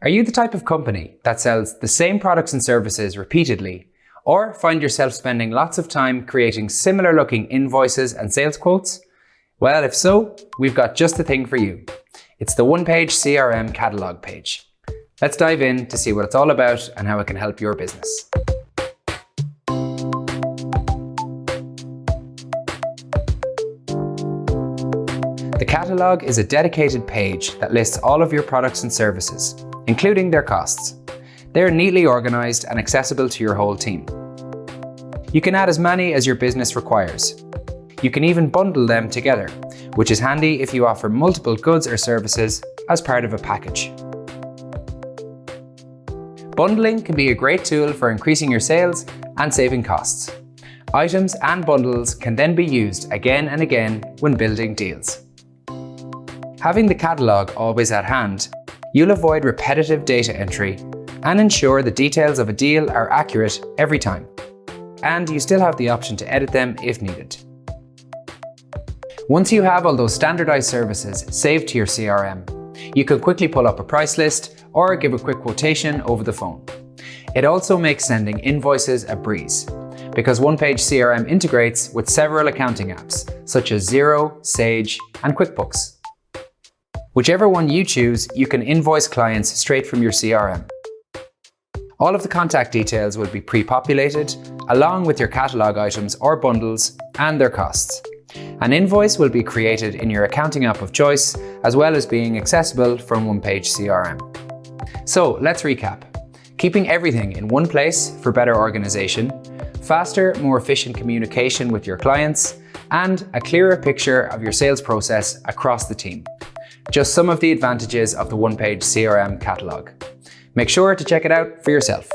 Are you the type of company that sells the same products and services repeatedly, or find yourself spending lots of time creating similar looking invoices and sales quotes? Well, if so, we've got just the thing for you. It's the OnePageCRM Catalog page. Let's dive in to see what it's all about and how it can help your business. The catalog is a dedicated page that lists all of your products and services, including their costs. They're neatly organized and accessible to your whole team. You can add as many as your business requires. You can even bundle them together, which is handy if you offer multiple goods or services as part of a package. Bundling can be a great tool for increasing your sales and saving costs. Items and bundles can then be used again and again when building deals. Having the catalog always at hand, you'll avoid repetitive data entry and ensure the details of a deal are accurate every time. And you still have the option to edit them if needed. Once you have all those standardized services saved to your CRM, you can quickly pull up a price list or give a quick quotation over the phone. It also makes sending invoices a breeze, because OnePageCRM integrates with several accounting apps such as Xero, Sage, and QuickBooks. Whichever one you choose, you can invoice clients straight from your CRM. All of the contact details will be pre-populated, along with your catalog items or bundles and their costs. An invoice will be created in your accounting app of choice, as well as being accessible from OnePageCRM. So let's recap. Keeping everything in one place for better organization, faster, more efficient communication with your clients, and a clearer picture of your sales process across the team. Just some of the advantages of the OnePageCRM catalog. Make sure to check it out for yourself.